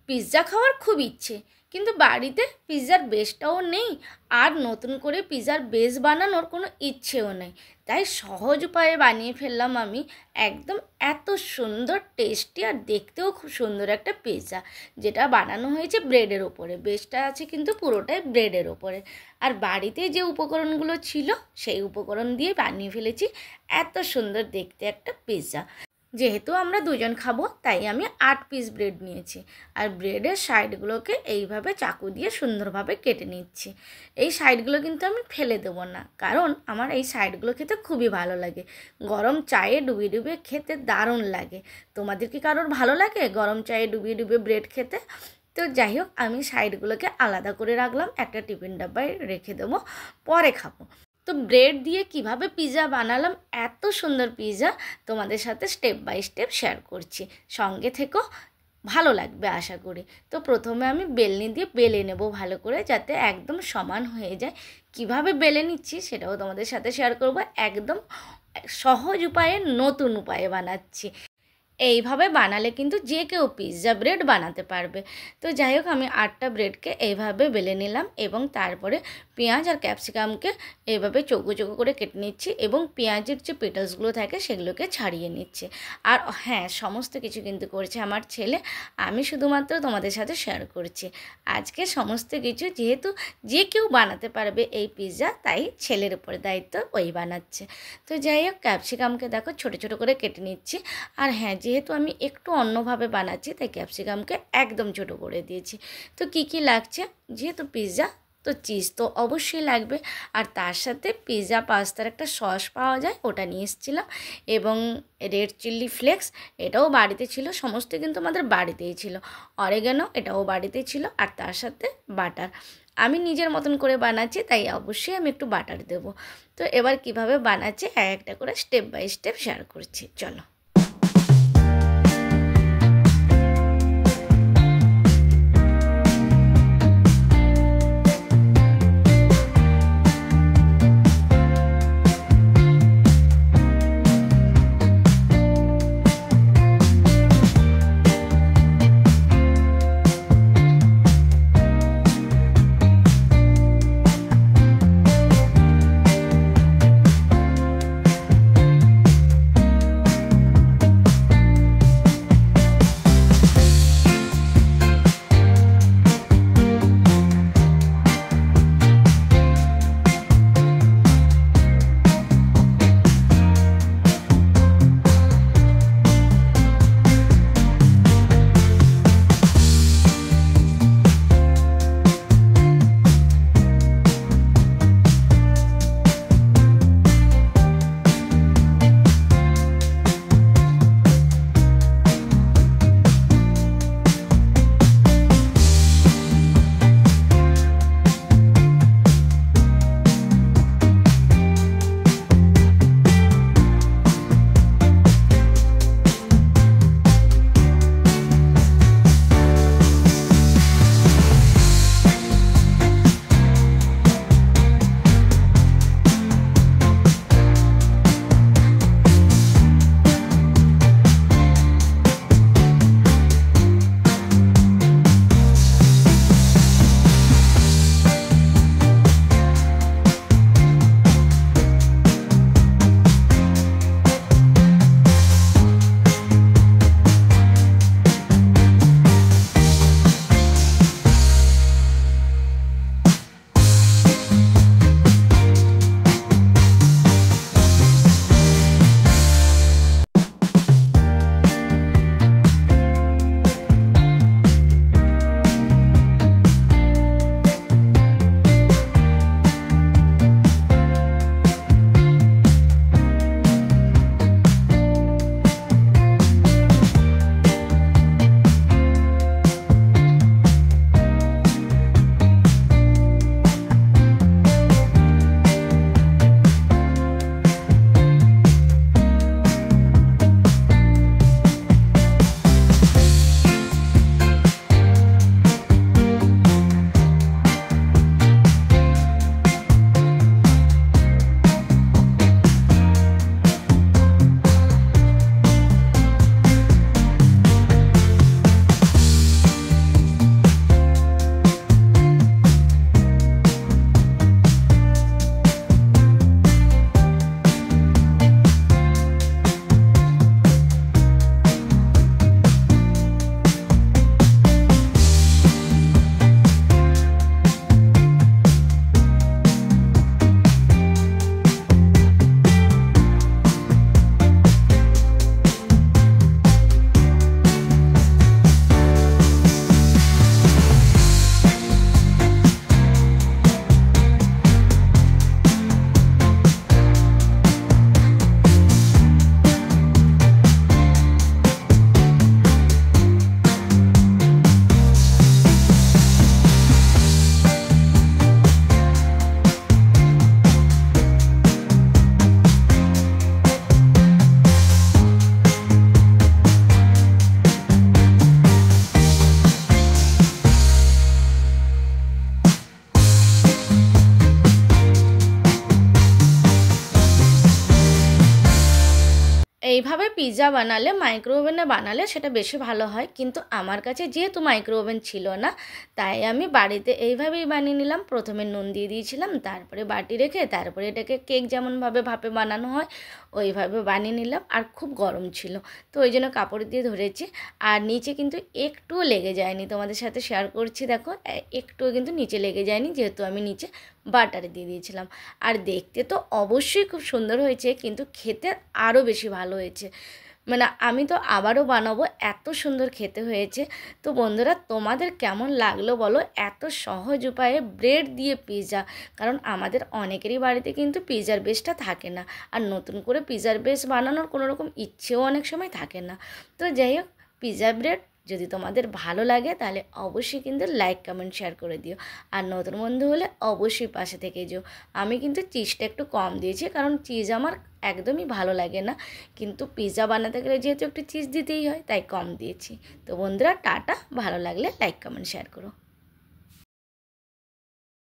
Pizza খাওয়ার খুব ইচ্ছে, কিন্তু বাড়িতে পিৎজার বেসটাও নেই, আর নতুন করে পিৎজার বেস বানানোর কোনো ইচ্ছেও নেই। তাই সহজ উপায়ে বানিয়ে ফেললাম আমি একদম এত সুন্দর টেস্টি আর দেখতেও খুব সুন্দর একটা পিৎজা, যেটা বানানো হয়েছে ব্রেডের ওপরে। বেসটা আছে কিন্তু পুরোটাই ব্রেডের ওপরে। আর বাড়িতে যে উপকরণগুলো ছিল সেই উপকরণ দিয়ে বানিয়ে ফেলেছি এত সুন্দর দেখতে একটা পিৎজা। যেহেতু আমরা দুজন খাবো তাই আমি 8 পিস ব্রেড নিয়েছি, আর ব্রেডের সাইডগুলোকে এইভাবে চাকু দিয়ে সুন্দরভাবে কেটে নিচ্ছি। এই সাইডগুলো কিন্তু আমি ফেলে দেবো না, কারণ আমার এই সাইডগুলো খেতে খুবই ভালো লাগে। গরম চায়ে ডুবিয়ে ডুবিয়ে খেতে দারুণ লাগে। তোমাদের কি কারোর ভালো লাগে গরম চায়ে ডুবিয়ে ডুবিয়ে ব্রেড খেতে? তো যাই হোক, আমি সাইডগুলোকে আলাদা করে রাখলাম, একটা টিফিন ডাব্বায় রেখে দেবো, পরে খাবো। তো ব্রেড দিয়ে কিভাবে পিৎজা বানালাম এত সুন্দর পিৎজা তোমাদের সাথে স্টেপ বাই স্টেপ শেয়ার করছি, সঙ্গে থেকো, ভালো লাগবে আশা করি। তো প্রথমে আমি বেলনি দিয়ে বেলে নেব ভালো করে, যাতে একদম সমান হয়ে যায়। কিভাবে বেলে নিচ্ছি সেটাও তোমাদের সাথে শেয়ার করব, একদম সহজ উপায়ে, নতুন উপায়ে বানাচ্ছি। এইভাবে বানালে কিন্তু যে কেউ পিৎজা ব্রেড বানাতে পারবে। তো যাই হোক, আমি 8টা ব্রেডকে এইভাবে বেলে নিলাম এবং তারপরে পেঁয়াজ আর ক্যাপসিকামকে এইভাবে চৌকো চৌকো করে কেটে নিচ্ছি এবং পেঁয়াজের যে পেটালসগুলো থাকে সেগুলোকে ছাড়িয়ে নিচ্ছে। আর হ্যাঁ, সমস্ত কিছু কিন্তু করছে আমার ছেলে, আমি শুধুমাত্র তোমাদের সাথে শেয়ার করছি আজকে সমস্ত কিছু। যেহেতু যে কেউ বানাতে পারবে এই পিৎজা, তাই ছেলের উপরে দায়িত্ব, ওই বানাচ্ছে। তো যাই হোক, ক্যাপসিকামকে দেখো ছোটো ছোটো করে কেটে নিচ্ছি। আর হ্যাঁ, যেহেতু আমি একটু অন্যভাবে বানাচ্ছি তাই ক্যাপসিকামকে একদম ছোটো করে দিয়েছি। তো কি লাগছে, যেহেতু পিৎজা তো চিজ তো অবশ্যই লাগবে, আর তার সাথে পিৎজা পাস্তার একটা সস পাওয়া যায়, ওটা নিয়ে এসেছিলাম, এবং রেড চিলি ফ্লেক্স, এটাও বাড়িতে ছিল, সমস্ত কিন্তু আমাদের বাড়িতেই ছিল। অরেগানো, এটাও বাড়িতেই ছিল, আর তার সাথে বাটার। আমি নিজের মতন করে বানাচ্ছি তাই অবশ্যই আমি একটু বাটার দেবো। তো এবার কিভাবে বানাচ্ছি একটা করে স্টেপ বাই স্টেপ শেয়ার করছি, চলো। এইভাবে পিৎজা বানালে মাইক্রো ওভেনে বানালে সেটা বেশি ভালো হয়, কিন্তু আমার কাছে যেহেতু মাইক্রো ওভেন ছিল না, তাই আমি বাড়িতে এইভাবেই বানিয়ে নিলাম। প্রথমে নুন দিয়ে দিয়েছিলাম, তারপরে বাটি রেখে তারপরে এটাকে কেক যেমনভাবে ভাপে বানানো হয় ওইভাবে বানিয়ে নিলাম। আর খুব গরম ছিল, তো ওই জন্য কাপড় দিয়ে ধরেছি। আর নিচে কিন্তু একটুও লেগে যায়নি, তোমাদের সাথে শেয়ার করছি। দেখো একটুও কিন্তু নিচে লেগে যায়নি, যেহেতু আমি নিচে বাটারে দিয়ে দিয়েছিলাম। আর দেখতে তো অবশ্যই খুব সুন্দর হয়েছে, কিন্তু খেতে আরও বেশি ভালো হয়েছে। মানে আমি তো আবারও বানাবো, এত সুন্দর খেতে হয়েছে। তো বন্ধুরা, তোমাদের কেমন লাগলো বলো, এত সহজ উপায়ে ব্রেড দিয়ে পিৎজা। কারণ আমাদের অনেকেরই বাড়িতে কিন্তু পিৎজার বেসটা থাকে না, আর নতুন করে পিৎজার বেস বানানোর কোনো রকম ইচ্ছেও অনেক সময় থাকে না। তো যাই হোক, পিৎজা ব্রেড যদি তোমাদের ভালো লাগে তাহলে অবশ্যই কিন্তু লাইক কমেন্ট শেয়ার করে দিও। আর নতুন বন্ধু হলে অবশ্যই পাশে থেকে যেও। আমি কিন্তু চিজটা একটু কম দিয়েছি, কারণ চিজ আমার একদমই ভালো লাগে না, কিন্তু পিৎজা বানাতে গেলে যেহেতু একটু চিজ দিতেই হয় তাই কম দিয়েছি। তো বন্ধুরা, টাটা। ভালো লাগলে লাইক কমেন্ট শেয়ার করো।